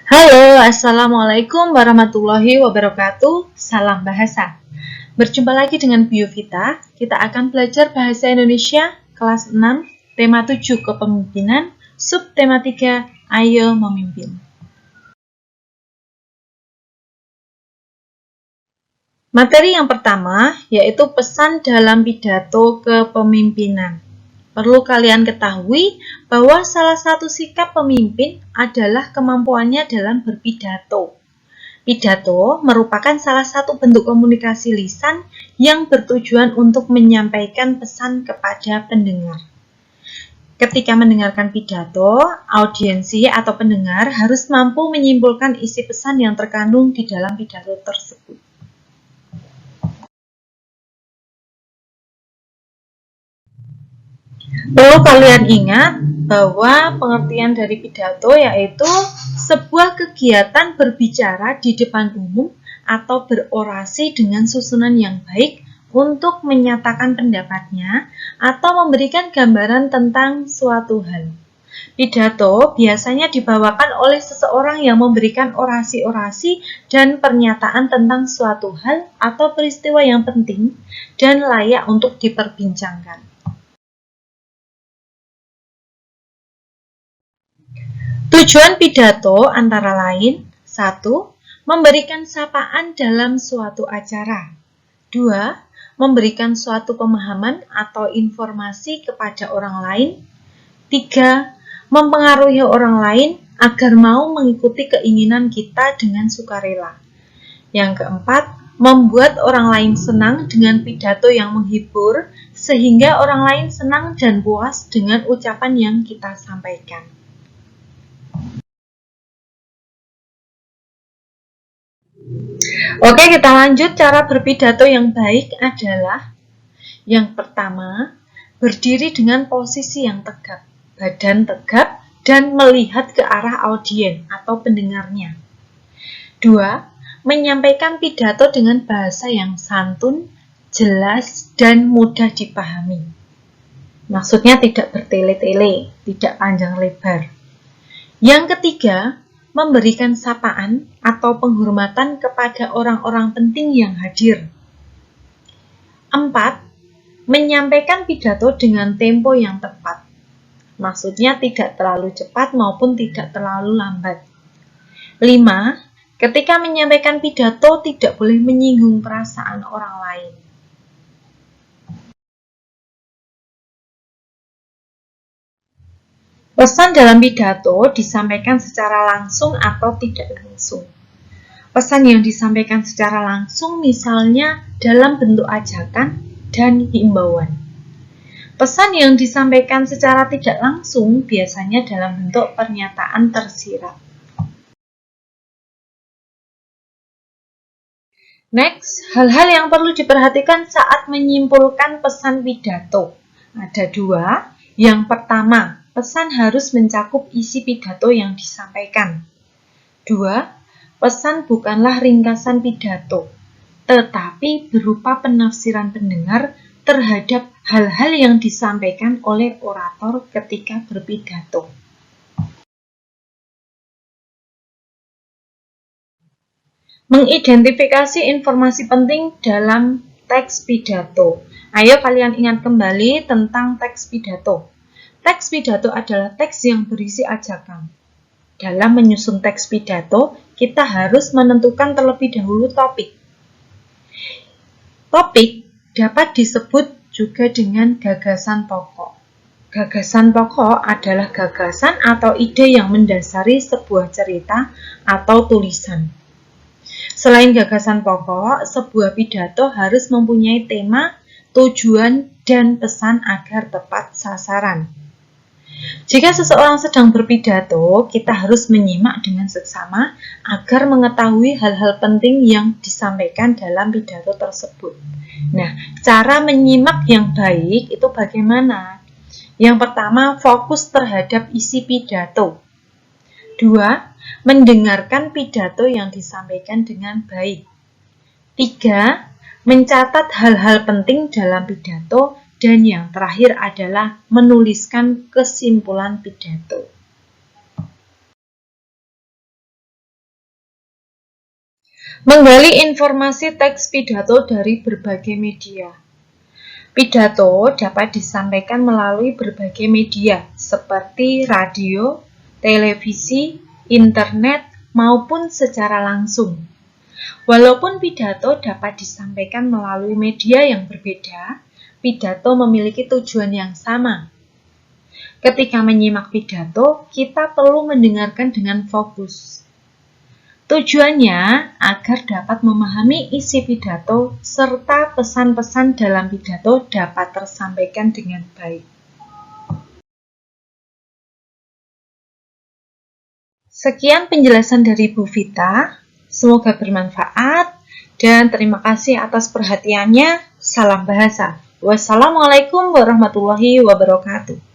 Halo, Assalamualaikum warahmatullahi wabarakatuh. Salam bahasa. Berjumpa lagi dengan Biovita. Kita akan belajar bahasa Indonesia kelas 6, tema 7 kepemimpinan, subtema 3, ayo memimpin. Materi yang pertama yaitu pesan dalam pidato kepemimpinan. Perlu kalian ketahui bahwa salah satu sikap pemimpin adalah kemampuannya dalam berpidato. Pidato merupakan salah satu bentuk komunikasi lisan yang bertujuan untuk menyampaikan pesan kepada pendengar. Ketika mendengarkan pidato, audiensi atau pendengar harus mampu menyimpulkan isi pesan yang terkandung di dalam pidato tersebut. Perlu kalian ingat bahwa pengertian dari pidato yaitu sebuah kegiatan berbicara di depan umum atau berorasi dengan susunan yang baik untuk menyatakan pendapatnya atau memberikan gambaran tentang suatu hal. Pidato biasanya dibawakan oleh seseorang yang memberikan orasi-orasi dan pernyataan tentang suatu hal atau peristiwa yang penting dan layak untuk diperbincangkan. Tujuan pidato antara lain: 1. Memberikan sapaan dalam suatu acara. 2. Memberikan suatu pemahaman atau informasi kepada orang lain. 3. Mempengaruhi orang lain agar mau mengikuti keinginan kita dengan sukarela. Yang keempat, membuat orang lain senang dengan pidato yang menghibur sehingga orang lain senang dan puas dengan ucapan yang kita sampaikan. Oke, kita lanjut. Cara berpidato yang baik adalah: yang pertama, berdiri dengan posisi yang tegap, badan tegap, dan melihat ke arah audien atau pendengarnya. 2. Menyampaikan pidato dengan bahasa yang santun, jelas, dan mudah dipahami. Maksudnya tidak bertele-tele, tidak panjang lebar. Yang ketiga, memberikan sapaan atau penghormatan kepada orang-orang penting yang hadir. 4. Menyampaikan pidato dengan tempo yang tepat. Maksudnya tidak terlalu cepat maupun tidak terlalu lambat. 5. Ketika menyampaikan pidato tidak boleh menyinggung perasaan orang lain. Pesan dalam pidato disampaikan secara langsung atau tidak langsung. Pesan yang disampaikan secara langsung misalnya dalam bentuk ajakan dan himbauan. Pesan yang disampaikan secara tidak langsung biasanya dalam bentuk pernyataan tersirat. Next, hal-hal yang perlu diperhatikan saat menyimpulkan pesan pidato. Ada 2. Yang pertama, pesan harus mencakup isi pidato yang disampaikan. 2. Pesan bukanlah ringkasan pidato, tetapi berupa penafsiran pendengar terhadap hal-hal yang disampaikan oleh orator ketika berpidato. Mengidentifikasi informasi penting dalam teks pidato. Ayo kalian ingat kembali tentang teks pidato. Teks pidato adalah teks yang berisi ajakan. Dalam menyusun teks pidato, kita harus menentukan terlebih dahulu topik. Topik dapat disebut juga dengan gagasan pokok. Gagasan pokok adalah gagasan atau ide yang mendasari sebuah cerita atau tulisan. Selain gagasan pokok, sebuah pidato harus mempunyai tema, tujuan, dan pesan agar tepat sasaran. Jika seseorang sedang berpidato, kita harus menyimak dengan seksama agar mengetahui hal-hal penting yang disampaikan dalam pidato tersebut. Nah, cara menyimak yang baik itu bagaimana? Yang pertama, fokus terhadap isi pidato. 2. Mendengarkan pidato yang disampaikan dengan baik. 3. Mencatat hal-hal penting dalam pidato. Dan yang terakhir adalah menuliskan kesimpulan pidato. Menggali informasi teks pidato dari berbagai media. Pidato dapat disampaikan melalui berbagai media seperti radio, televisi, internet, maupun secara langsung. Walaupun pidato dapat disampaikan melalui media yang berbeda, pidato memiliki tujuan yang sama. Ketika menyimak pidato, kita perlu mendengarkan dengan fokus. Tujuannya agar dapat memahami isi pidato serta pesan-pesan dalam pidato dapat tersampaikan dengan baik. Sekian penjelasan dari Bu Vita, semoga bermanfaat dan terima kasih atas perhatiannya. Salam bahasa. Wassalamualaikum warahmatullahi wabarakatuh.